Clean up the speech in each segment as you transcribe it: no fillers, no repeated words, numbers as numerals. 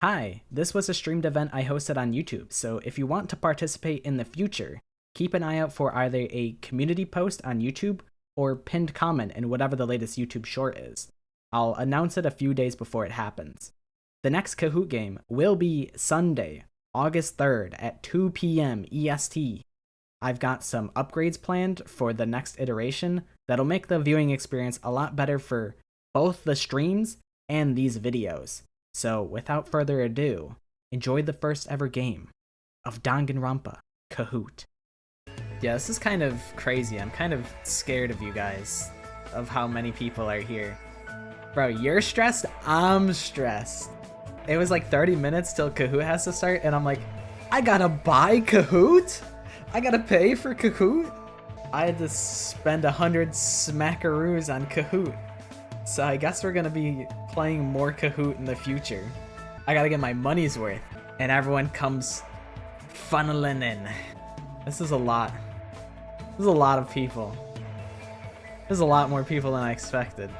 Hi, this was a streamed event I hosted on YouTube, so if you want to participate in the future, keep an eye out for either a community post on YouTube or pinned comment in whatever the latest YouTube short is. I'll announce it a few days before it happens. The next Kahoot game will be Sunday, August 3rd at 2 p.m. EST. I've got some upgrades planned for the next iteration that'll make the viewing experience a lot better for both the streams and these videos. So without further ado, enjoy the first ever game of Danganronpa Kahoot. Yeah, this is kind of crazy. I'm kind of scared of you guys, of how many people are here. Bro, you're stressed? I'm stressed. It was like 30 minutes till Kahoot has to start, and I'm like, I gotta buy Kahoot? I gotta pay for Kahoot? I had to spend 100 smackaroos on Kahoot. So I guess we're gonna be playing more Kahoot in the future. I gotta get my money's worth, and everyone comes funneling in. This is a lot. This is a lot of people. There's a lot more people than I expected.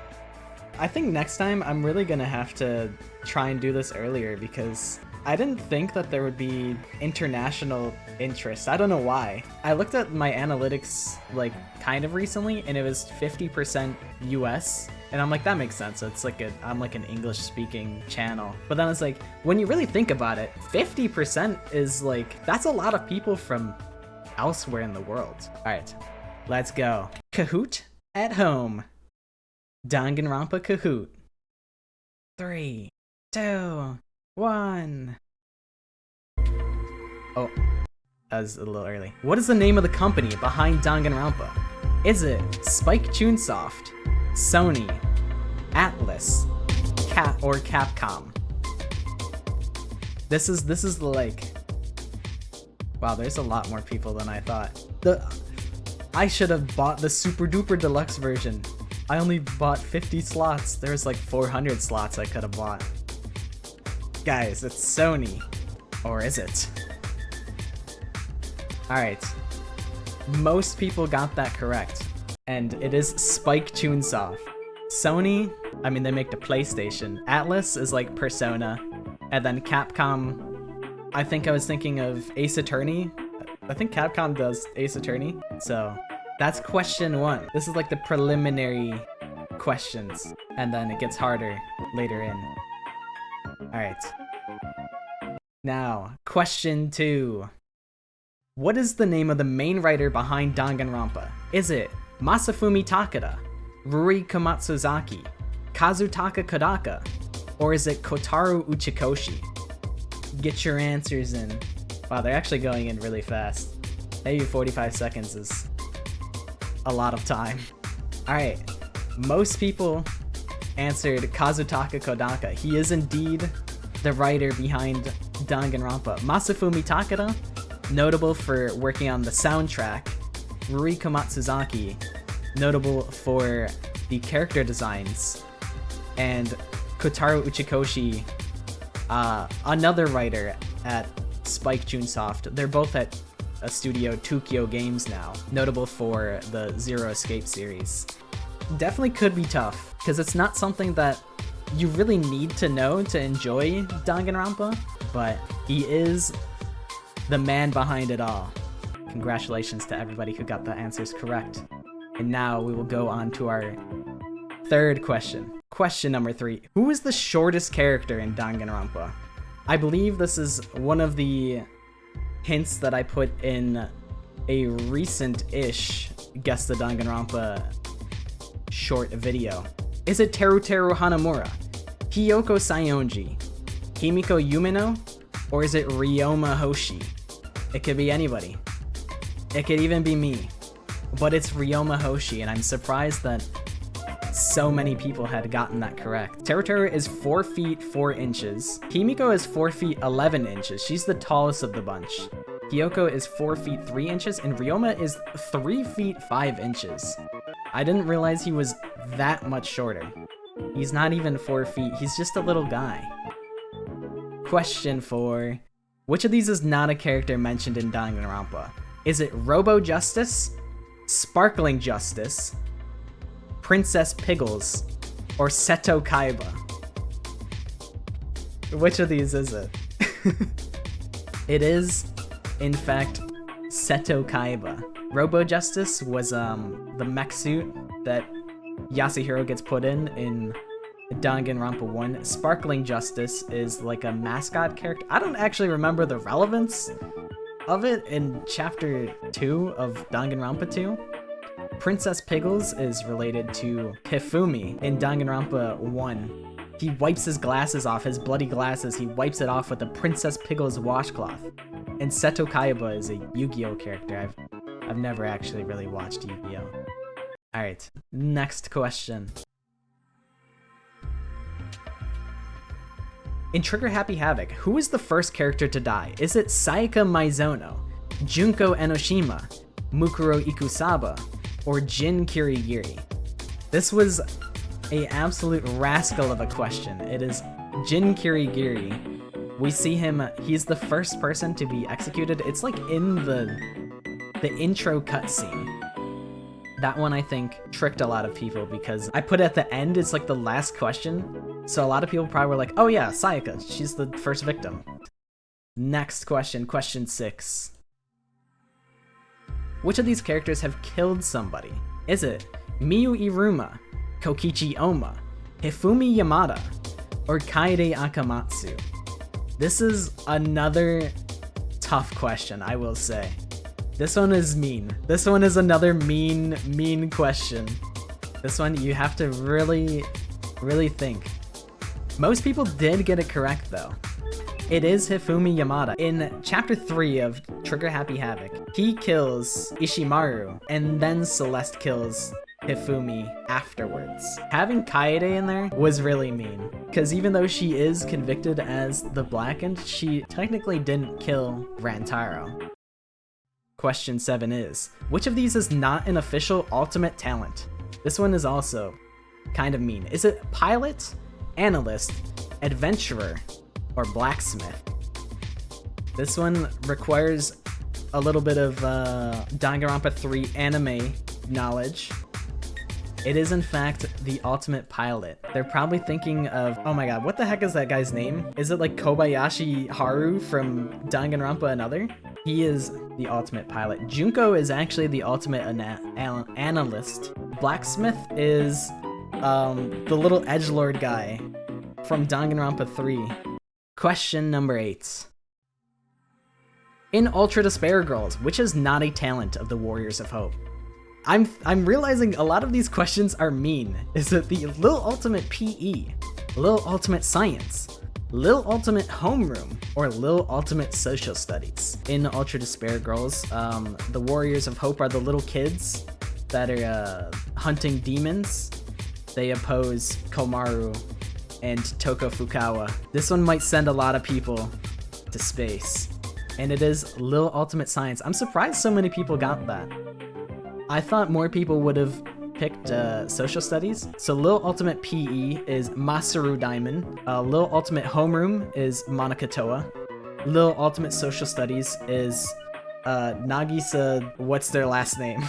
I think next time I'm really gonna have to try and do this earlier because I didn't think that there would be international interest. I don't know why. I looked at my analytics like kind of recently and it was 50% US. And I'm like, that makes sense. It's like I'm like an English speaking channel. But then it's like, when you really think about it, 50% is like, that's a lot of people from elsewhere in the world. All right, let's go. Kahoot at home. Danganronpa Kahoot. 3, 2, 1. Oh, that was a little early. What is the name of the company behind Danganronpa? Is it Spike Chunsoft, Sony, Atlas, or Capcom? This is the like, wow, there's a lot more people than I thought. I should have bought the super duper deluxe version. I only bought 50 slots. There's like 400 slots I could have bought. Guys, it's Sony. Or is it? Alright. Most people got that correct. And it is Spike Chunsoft. Sony, I mean, they make the PlayStation. Atlas is like Persona. And then Capcom, I think I was thinking of Ace Attorney. I think Capcom does Ace Attorney. So that's question 1. This is like the preliminary questions. And then it gets harder later in. Alright. Now, question 2. What is the name of the main writer behind Danganronpa? Is it Masafumi Takada, Ruri Komatsuzaki, Kazutaka Kodaka, or is it Kotaro Uchikoshi? Get your answers in. Wow, they're actually going in really fast. Maybe 45 seconds is a lot of time. Alright, most people answered Kazutaka Kodaka. He is indeed the writer behind Danganronpa. Masafumi Takada, notable for working on the soundtrack. Ruri Komatsuzaki, notable for the character designs. And Kotaro Uchikoshi, another writer at Spike Chunsoft. They're both at a studio, Tukio Games now, notable for the Zero Escape series. Definitely could be tough, because it's not something that you really need to know to enjoy Danganronpa, but he is the man behind it all. Congratulations to everybody who got the answers correct. And now we will go on to our third question. Question number 3. Who is the shortest character in Danganronpa? I believe this is one of the hints that I put in a recent-ish Guess the Danganronpa short video. Is it Teruteru Hanamura, Hiyoko Saionji, Himiko Yumino, or is it Ryoma Hoshi? It could be anybody. It could even be me. But it's Ryoma Hoshi, and I'm surprised that so many people had gotten that correct. Teruteru is 4 feet 4 inches. Himiko is 4 feet 11 inches. She's the tallest of the bunch. Hiyoko is 4 feet 3 inches, and Ryoma is 3 feet 5 inches. I didn't realize he was that much shorter. He's not even 4 feet, he's just a little guy. Question 4. Which of these is not a character mentioned in Danganronpa? Is it Robo Justice, Sparkling Justice, Princess Piggles, or Seto Kaiba? Which of these is it? It is, in fact, Seto Kaiba. Robo Justice was the mech suit that Yasuhiro gets put in Danganronpa 1. Sparkling Justice is like a mascot character. I don't actually remember the relevance of it in Chapter 2 of Danganronpa 2. Princess Piggles is related to Hifumi in Danganronpa 1. He wipes his glasses off, his bloody glasses, he wipes it off with a Princess Piggles washcloth. And Seto Kaiba is a Yu-Gi-Oh character. I've never actually really watched Yu-Gi-Oh. Alright, next question. In Trigger Happy Havoc, who is the first character to die? Is it Sayaka Maizono, Junko Enoshima, Mukuro Ikusaba, or Jin Kirigiri? This was a absolute rascal of a question. It is Jin Kirigiri. We see him, he's the first person to be executed. It's like in the intro cutscene. That one, I think, tricked a lot of people because I put it at the end, it's like the last question. So a lot of people probably were like, oh yeah, Sayaka, she's the first victim. Next question, question 6. Which of these characters have killed somebody? Is it Miyu Iruma, Kokichi Oma, Hifumi Yamada, or Kaede Akamatsu? This is another tough question, I will say. This one is mean. This one is another mean question. This one you have to really think. Most people did get it correct though. It is Hifumi Yamada. In Chapter 3 of Trigger Happy Havoc, he kills Ishimaru, and then Celeste kills Hifumi afterwards. Having Kaede in there was really mean, because even though she is convicted as the Blackened, she technically didn't kill Rantaro. Question 7 is, which of these is not an official ultimate talent? This one is also kind of mean. Is it Pilot, Analyst, Adventurer, or Blacksmith? This one requires a little bit of Danganronpa 3 anime knowledge. It is in fact the ultimate pilot. They're probably thinking of, oh my god, what the heck is that guy's name? Is it like Kobayashi Haru from Danganronpa Another? He is the ultimate pilot. Junko is actually the ultimate analyst. Blacksmith is the little edgelord guy from Danganronpa 3. Question number 8. In Ultra Despair Girls, which is not a talent of the Warriors of Hope? I'm realizing a lot of these questions are mean. Is it the Lil Ultimate PE, Lil Ultimate Science, Lil Ultimate Homeroom, or Lil Ultimate Social Studies? In Ultra Despair Girls, the Warriors of Hope are the little kids that are hunting demons. They oppose Komaru and Toko Fukawa. This one might send a lot of people to space. And it is Lil Ultimate Science. I'm surprised so many people got that. I thought more people would have picked social studies. So Lil Ultimate PE is Masaru Diamond. Lil Ultimate Homeroom is Monica Toa. Lil Ultimate Social Studies is Nagisa, what's their last name?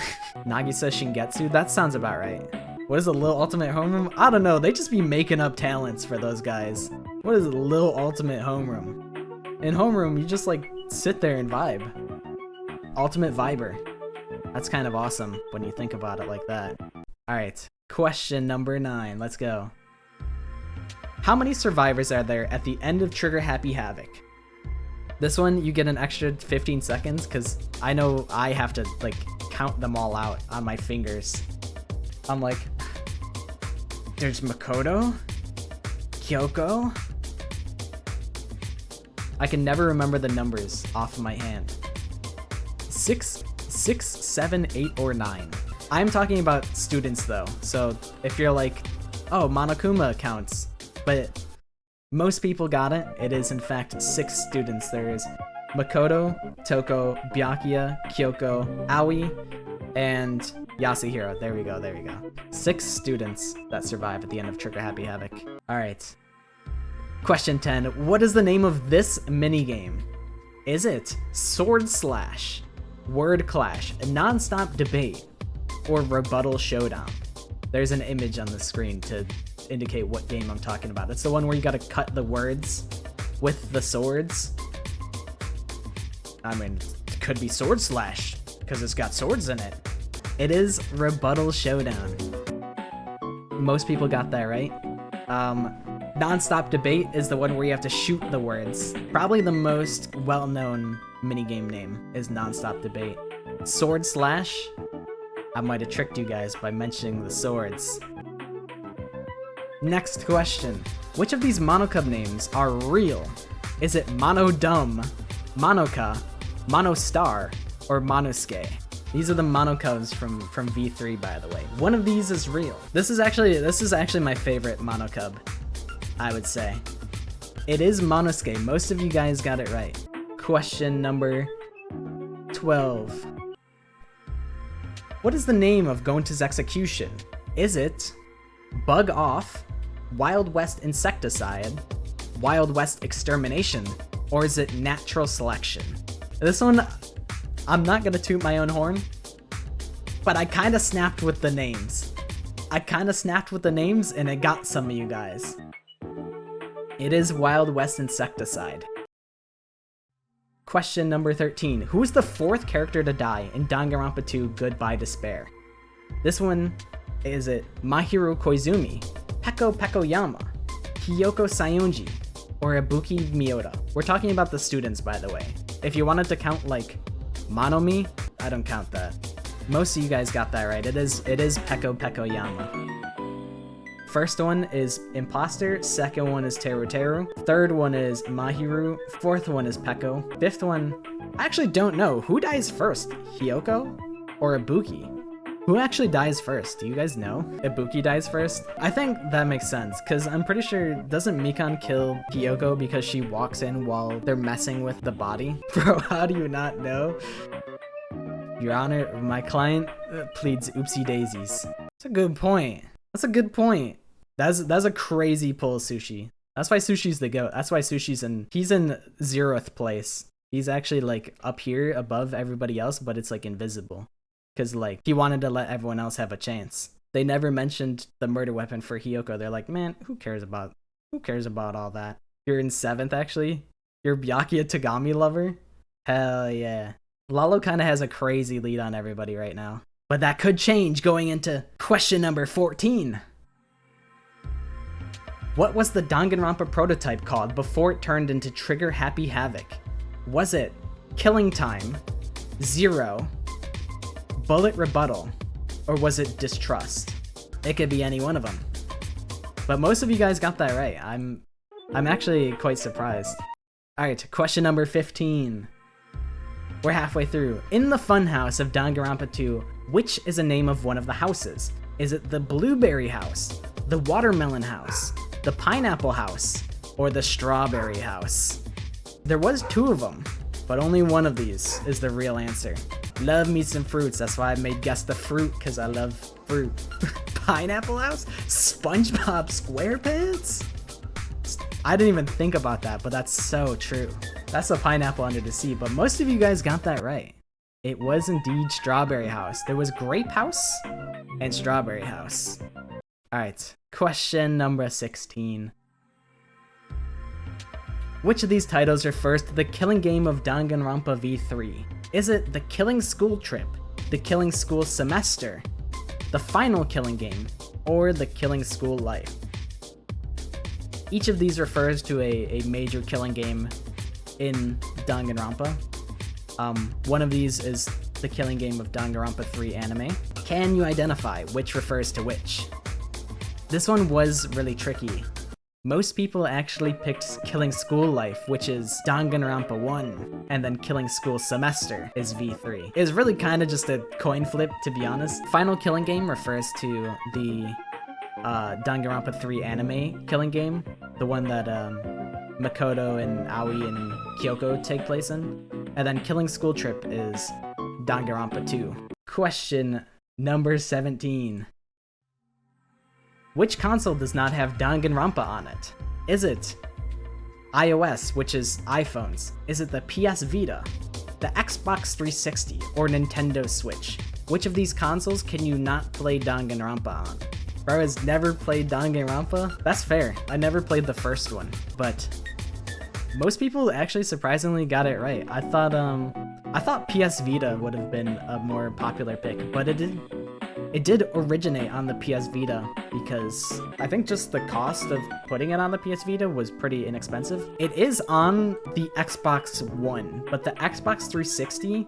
Nagisa Shingetsu? That sounds about right. What is a Lil Ultimate Homeroom? I don't know, they just be making up talents for those guys. What is a Lil Ultimate Homeroom? In Homeroom, you just like sit there and vibe. Ultimate Viber. That's kind of awesome when you think about it like that. Alright, question number 9, let's go. How many survivors are there at the end of Trigger Happy Havoc? This one, you get an extra 15 seconds, because I know I have to, like, count them all out on my fingers. I'm like, there's Makoto, Kyoko. I can never remember the numbers off of my hand. 6, 7, 8, or 9. I'm talking about students though, so if you're like, oh, Monokuma counts, but most people got it. It is in fact 6 students. There is Makoto, Toko, Byakuya, Kyoko, Aoi, and Yasuhiro. There we go. 6 students that survive at the end of Trigger Happy Havoc. Alright. Question 10. What is the name of this minigame? Is it Sword Slash, Word Clash, a non-stop debate, or Rebuttal Showdown? There's an image on the screen to indicate what game I'm talking about. It's the one where you gotta cut the words with the swords. I mean, it could be Sword Slash, because it's got swords in it. It is Rebuttal Showdown. Most people got that right. Non-stop debate is the one where you have to shoot the words. Probably the most well-known minigame name is non-stop debate. Sword Slash, I might have tricked you guys by mentioning the swords. Next question. Which of these Monocub names are real? Is it Monodum, Monoka, Monostar, or Monosuke? These are the Monocubs from V3, by the way. One of these is real. This is actually my favorite Monocub, I would say. It is Monosuke. Most of you guys got it right. Question number 12. What is the name of Gonta's execution? Is it Bug Off, Wild West Insecticide, Wild West Extermination, or is it Natural Selection? This one, I'm not gonna toot my own horn, but I kinda snapped with the names. And it got some of you guys. It is Wild West Insecticide. Question number 13. Who is the fourth character to die in Danganronpa 2 Goodbye Despair? This one, is it Mahiru Koizumi, Peko Pekoyama, Hiyoko Sayonji, or Ibuki Miyota? We're talking about the students, by the way. If you wanted to count like Monomi, I don't count that. Most of you guys got that right. It is Peko Pekoyama. First one is Imposter, second one is Teru Teru, third one is Mahiru, fourth one is Peko, fifth one, I actually don't know. Who dies first? Hiyoko or Ibuki? Who actually dies first? Do you guys know? Ibuki dies first? I think that makes sense, because I'm pretty sure, doesn't Mikan kill Hiyoko because she walks in while they're messing with the body? Bro, how do you not know? Your Honor, my client pleads oopsie daisies. That's a good point. That's a good point. That's a crazy pull, Sushi. That's why Sushi's the GOAT. That's why he's in 0th place. He's actually like up here above everybody else, but it's like invisible. Because like he wanted to let everyone else have a chance. They never mentioned the murder weapon for Hiyoko. They're like, man, who cares about all that? You're in 7th actually? You're Byakuya Tagami lover? Hell yeah. Lalo kind of has a crazy lead on everybody right now. But that could change going into question number 14. What was the Danganronpa prototype called before it turned into Trigger Happy Havoc? Was it Killing Time, Zero, Bullet Rebuttal, or was it Distrust? It could be any one of them. But most of you guys got that right. I'm actually quite surprised. Alright, question number 15. We're halfway through. In the funhouse of Danganronpa 2, which is a name of one of the houses? Is it the Blueberry House, the Watermelon House, the Pineapple House, or the Strawberry House? There was 2 of them, but only one of these is the real answer. Love me some fruits, that's why I made guess the fruit, because I love fruit. Pineapple House? SpongeBob SquarePants? I didn't even think about that, but that's so true. That's a pineapple under the sea, but most of you guys got that right. It was indeed Strawberry House. There was Grape House and Strawberry House. Alright, question number 16. Which of these titles refers to the killing game of Danganronpa V3? Is it the Killing School Trip, the Killing School Semester, the Final Killing Game, or the Killing School Life? Each of these refers to a major killing game in Danganronpa. One of these is the killing game of Danganronpa 3 anime. Can you identify which refers to which? This one was really tricky. Most people actually picked Killing School Life, which is Danganronpa 1, and then Killing School Semester is V3. It was really kind of just a coin flip, to be honest. Final Killing Game refers to the Danganronpa 3 anime killing game, the one that Makoto and Aoi and Kyoko take place in. And then Killing School Trip is Danganronpa 2. Question number 17. Which console does not have Danganronpa on it? Is it iOS, which is iPhones? Is it the PS Vita, the Xbox 360, or Nintendo Switch? Which of these consoles can you not play Danganronpa on? Bro has never played Danganronpa? That's fair. I never played the first one, but Most people actually surprisingly got it right. I thought PS Vita would have been a more popular pick, but it did originate on the PS Vita because I think just the cost of putting it on the PS Vita was pretty inexpensive. It is on the Xbox One, but the Xbox 360,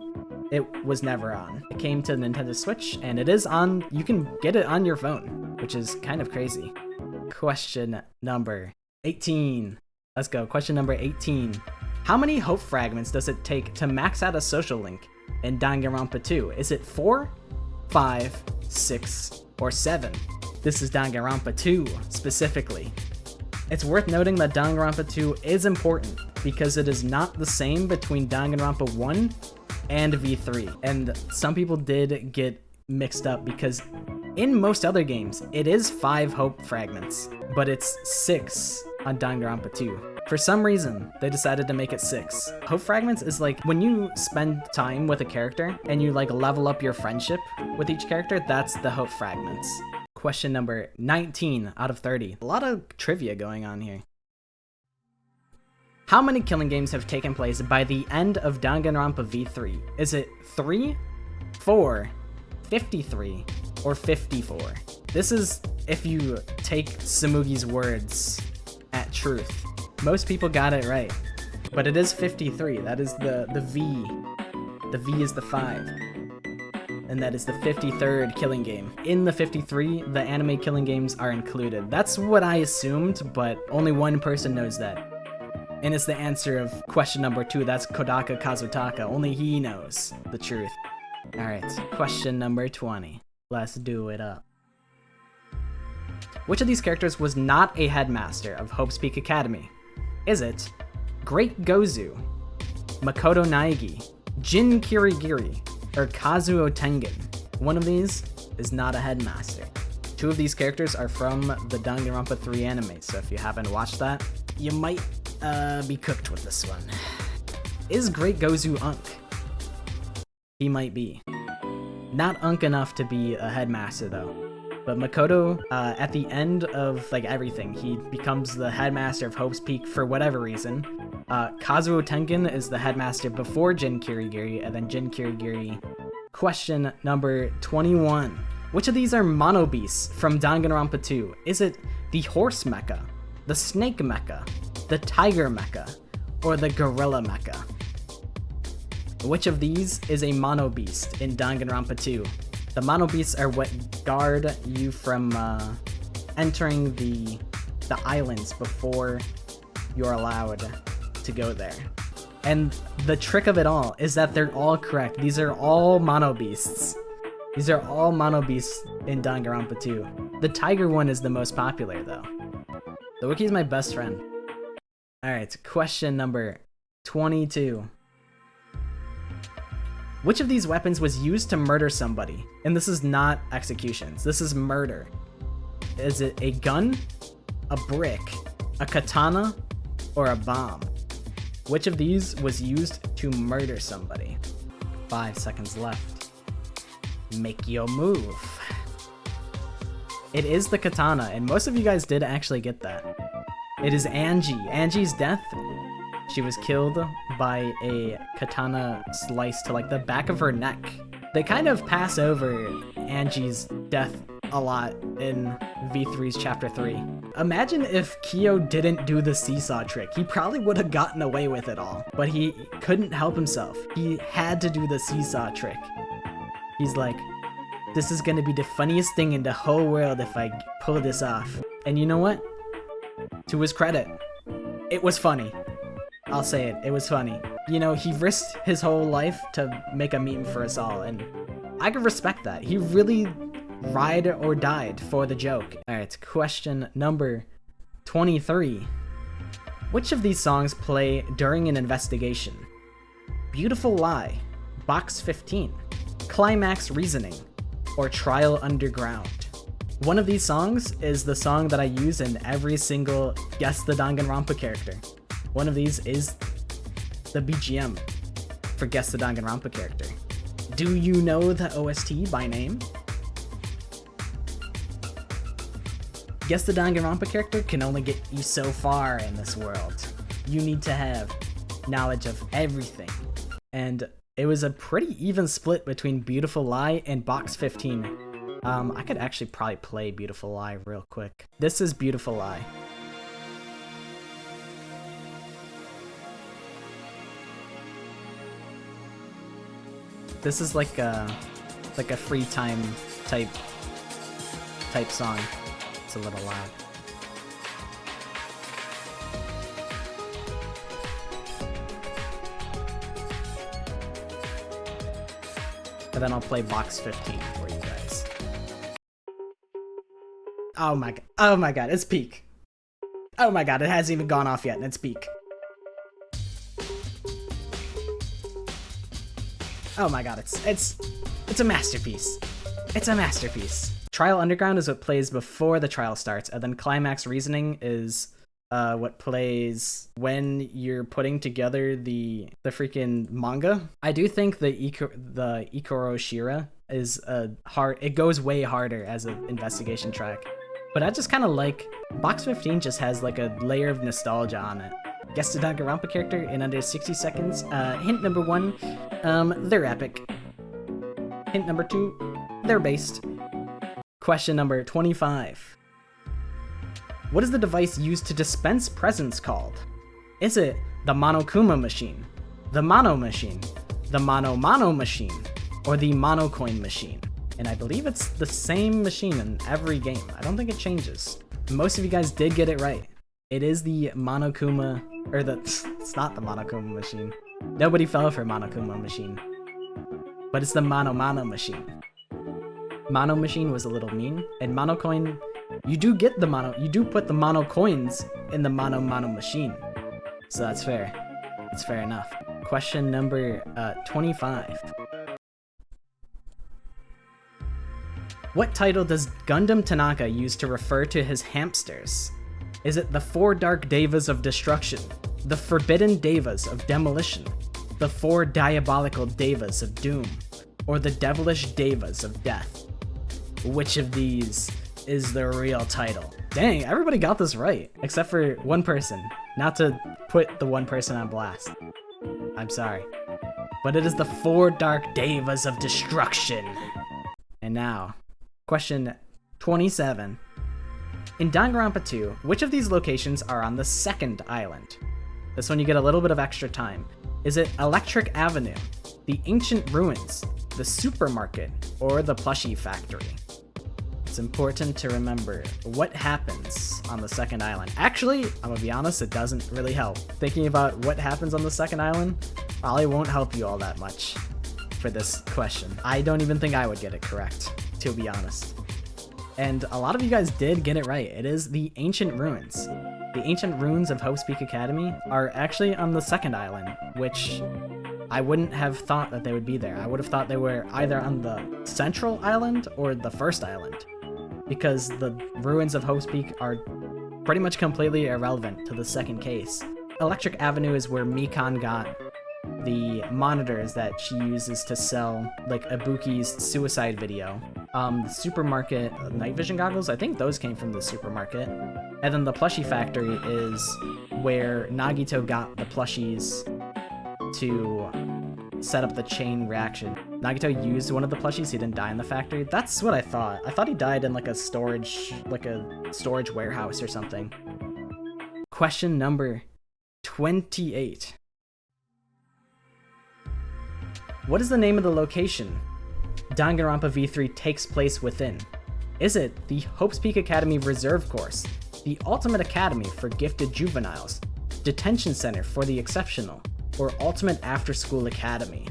it was never on. It came to Nintendo Switch, and it is on, you can get it on your phone, which is kind of crazy. Question number 18. Let's go. Question number 18. How many hope fragments does it take to max out a social link in Danganronpa 2? Is it 4, 5, 6, or 7? This is Danganronpa 2 specifically. It's worth noting that Danganronpa 2 is important because it is not the same between Danganronpa 1 and V3. And some people did get mixed up because in most other games, it is 5 hope fragments, but it's 6 on Danganronpa 2. For some reason, they decided to make it 6. Hope fragments is like when you spend time with a character and you like level up your friendship with each character, that's the hope fragments. Question number 19 out of 30. A lot of trivia going on here. How many killing games have taken place by the end of Danganronpa V3? Is it 3, 4, 53, or 54? This is if you take Samugi's words at truth. Most people got it right, but it is 53. That is the V. The V is the 5. And that is the 53rd killing game. In the 53, the anime killing games are included. That's what I assumed, but only one person knows that. And it's the answer of question number 2. That's Kodaka Kazutaka. Only he knows the truth. Alright, question number 20. Let's do it up. Which of these characters was not a headmaster of Hope's Peak Academy? Is it Great Gozu, Makoto Naegi, Jin Kirigiri, or Kazuo Tengen? One of these is not a headmaster. 2 of these characters are from the Danganronpa 3 anime, so if you haven't watched that, you might be cooked with this one. Is Great Gozu Unk? He might be. Not Unk enough to be a headmaster though. But Makoto, at the end of like everything, he becomes the headmaster of Hope's Peak for whatever reason. Kazuo Tengen is the headmaster before Jin Kirigiri, and then Jin Kirigiri. Question number 21. Which of these are mono beasts from Danganronpa 2? Is it the horse mecha, the snake mecha, the tiger mecha, or the gorilla mecha? Which of these is a mono beast in Danganronpa 2? The mono beasts are what guard you from entering the islands before you're allowed to go there. And the trick of it all is that they're all correct. These are all mono beasts. These are all mono beasts in Danganronpa 2. The tiger one is the most popular though. The Wiki's my best friend. Alright, question number 22. Which of these weapons was used to murder somebody? And this is not executions, this is murder. Is it a gun, a brick, a katana, or a bomb? Which of these was used to murder somebody? 5 seconds left. Make your move. It is the katana, and most of you guys did actually get that. It is Angie. Angie's death, she was killed by a katana slice to like the back of her neck. They kind of pass over Angie's death a lot in V3's chapter 3. Imagine if Kyo didn't do the seesaw trick. He probably would have gotten away with it all, but he couldn't help himself. He had to do the seesaw trick. He's like, this is gonna be the funniest thing in the whole world if I pull this off. And you know what? To his credit, it was funny. I'll say it, it was funny. You know, he risked his whole life to make a meme for us all, and I can respect that. He really ride or died for the joke. Alright, question number 23. Which of these songs play during an investigation? Beautiful Lie, Box 15, Climax Reasoning, or Trial Underground? One of these songs is the song that I use in every single Guess the Danganronpa character. One of these is the BGM for Guess the Danganronpa character. Do you know the OST by name? Guess the Danganronpa character can only get you so far in this world. you need to have knowledge of everything. And it was a pretty even split between Beautiful Lie and Box 15. I could actually probably play Beautiful Lie real quick. This is Beautiful Lie. This is like a free time type song. It's a little loud. And then I'll play Box 15 for you guys. Oh my god, it's peak. Oh my god, it hasn't even gone off yet and it's peak. Oh my god, it's a masterpiece. It's a masterpiece. Trial Underground is what plays before the trial starts, and then Climax Reasoning is what plays when you're putting together the freaking manga. I do think the Ikoro Shira is hard. It goes way harder as an investigation track, but I just kind of like Box 15. Just has like a layer of nostalgia on it. Guess the Danganronpa character in under 60 seconds. Hint number 1, they're epic. Hint number 2, they're based. Question number 25. What is the device used to dispense presents called? Is it the Monokuma machine, the Mono machine, the Mono machine, or the Monocoin machine? And I believe it's the same machine in every game. I don't think it changes. Most of you guys did get it right. It is the Monokuma, or it's not the Monokuma machine. Nobody fell for Monokuma machine. But it's the Mono machine. Mono machine was a little mean, and Monocoin, you do put the Mono coins in the Mono machine. So that's fair. It's fair enough. Question number 25. What title does Gundam Tanaka use to refer to his hamsters? Is it the 4 Dark Devas of Destruction, the Forbidden Devas of Demolition, the 4 Diabolical Devas of Doom, or the Devilish Devas of Death? Which of these is the real title? Dang, everybody got this right, except for one person. Not to put the one person on blast. I'm sorry. But it is the 4 Dark Devas of Destruction. And now, question 27. In Danganronpa 2, which of these locations are on the second island? This one you get a little bit of extra time. Is it Electric Avenue, the Ancient Ruins, the Supermarket, or the Plushie Factory? It's important to remember what happens on the second island. Actually, I'm gonna be honest, it doesn't really help. Thinking about what happens on the second island probably won't help you all that much for this question. I don't even think I would get it correct, to be honest. And a lot of you guys did get it right. It is the Ancient Ruins. The Ancient Ruins of Hope's Peak Academy are actually on the second island, which I wouldn't have thought that they would be there. I would have thought they were either on the central island or the first island, because the ruins of Hope's Peak are pretty much completely irrelevant to the second case. Electric Avenue is where Mikan got the monitors that she uses to sell, like, Ibuki's suicide video. The supermarket, night vision goggles, I think those came from the supermarket. And then the plushie factory is where Nagito got the plushies to set up the chain reaction. Nagito used one of the plushies, he didn't die in the factory. That's what I thought. I thought he died in like a storage warehouse or something. Question number 28. What is the name of the location Danganronpa V3 takes place within? Is it the Hope's Peak Academy Reserve Course, the Ultimate Academy for Gifted Juveniles, Detention Center for the Exceptional, or Ultimate After School Academy?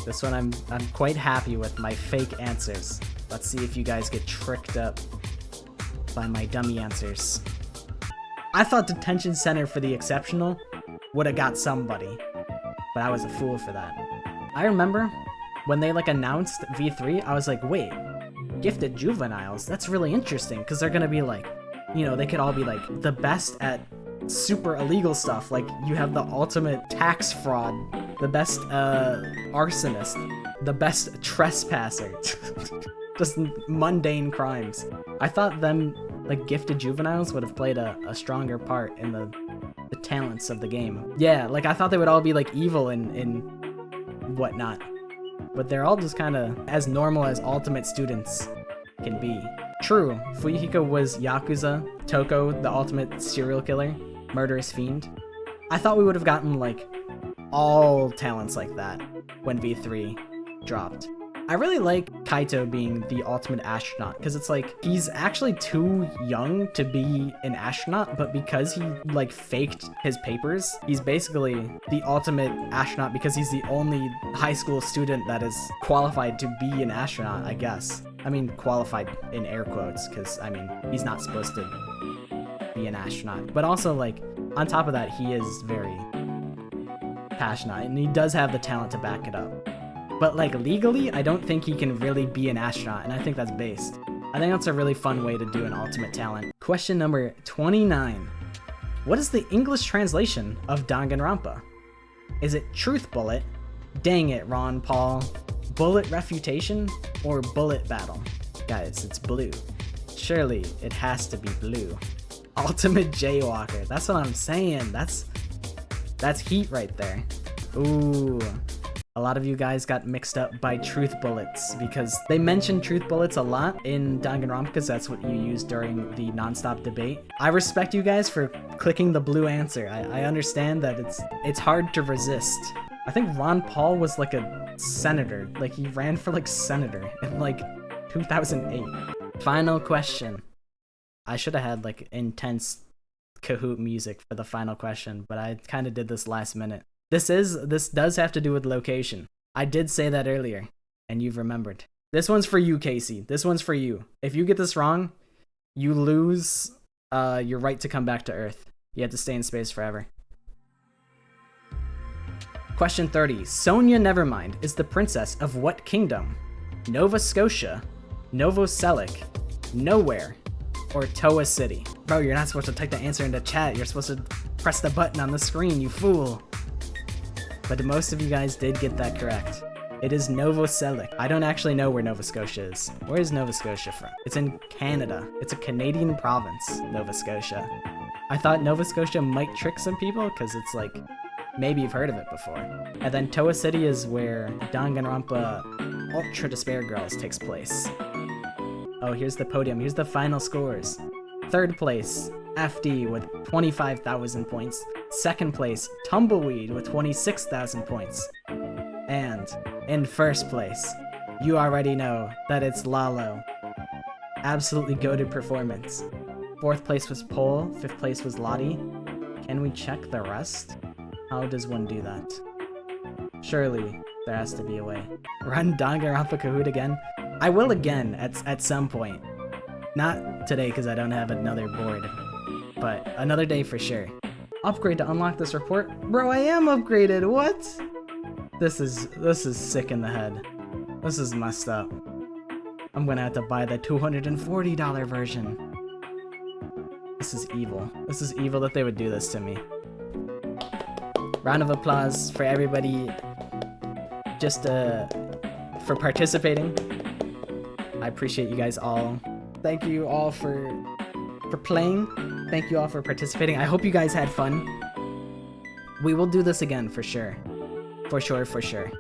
This one I'm quite happy with my fake answers. Let's see if you guys get tricked up by my dummy answers. I thought Detention Center for the Exceptional would have got somebody, but I was a fool for that. I remember when they announced V3, I was like, wait, Gifted Juveniles? That's really interesting, because they're gonna be they could all be the best at super illegal stuff. Like, you have the ultimate tax fraud, the best arsonist, the best trespasser, just mundane crimes. I thought them, Gifted Juveniles would have played a stronger part in the talents of the game. Yeah, like I thought they would all be like evil and whatnot. But they're all just kind of as normal as ultimate students can be. True, Fuyuhiko was Yakuza, Toko, the ultimate serial killer, murderous fiend. I thought we would have gotten like all talents like that when V3 dropped. I really like Kaito being the ultimate astronaut because it's like he's actually too young to be an astronaut, but because he like faked his papers, he's basically the ultimate astronaut because he's the only high school student that is qualified to be an astronaut, I guess. I mean, qualified in air quotes because, I mean, he's not supposed to be an astronaut. But also, like, on top of that, he is very passionate and he does have the talent to back it up. But like legally, I don't think he can really be an astronaut, and I think that's based. I think that's a really fun way to do an ultimate talent. Question number 29. What is the English translation of Danganronpa? Is it Truth Bullet, Dang It Ron Paul, Bullet Refutation, or Bullet Battle? Guys, it's blue. Surely it has to be blue. Ultimate Jaywalker. That's what I'm saying. That's heat right there. Ooh. A lot of you guys got mixed up by truth bullets because they mention truth bullets a lot in Danganronpa because that's what you use during the nonstop debate. I respect you guys for clicking the blue answer. I understand that it's hard to resist. I think Ron Paul was like a senator. Like he ran for like senator in like 2008. Final question. I should have had like intense Kahoot music for the final question, but I kind of did this last minute. This does have to do with location. I did say that earlier, and you've remembered. This one's for you, Casey. This one's for you. If you get this wrong, you lose your right to come back to Earth. You have to stay in space forever. Question 30. Sonia Nevermind is the princess of what kingdom? Nova Scotia, Novoselic, Nowhere, or Toa City? Bro, you're not supposed to type the answer into chat. You're supposed to press the button on the screen, you fool. But most of you guys did get that correct. It is Novoselic. I don't actually know where Nova Scotia is. Where is Nova Scotia from? It's in Canada. It's a Canadian province, Nova Scotia. I thought Nova Scotia might trick some people because it's like, maybe you've heard of it before. And then Toa City is where Danganronpa Ultra Despair Girls takes place. Oh, here's the podium. Here's the final scores. Third place, FD with 25,000 points. Second place, Tumbleweed with 26,000 points. And in first place, you already know that it's Lalo. Absolutely goated performance. Fourth place was Pole, fifth place was Lottie. Can we check the rest? How does one do that? Surely there has to be a way. Run Danganronpa Kahoot again? I will again at some point. Not today because I don't have another board, but another day for sure. Upgrade to unlock this report? Bro, I am upgraded, what? This is sick in the head. This is messed up. I'm gonna have to buy the $240 version. This is evil. This is evil that they would do this to me. Round of applause for everybody just for participating. I appreciate you guys all. Thank you all for playing. Thank you all for participating. I hope you guys had fun. We will do this again for sure. For sure, for sure.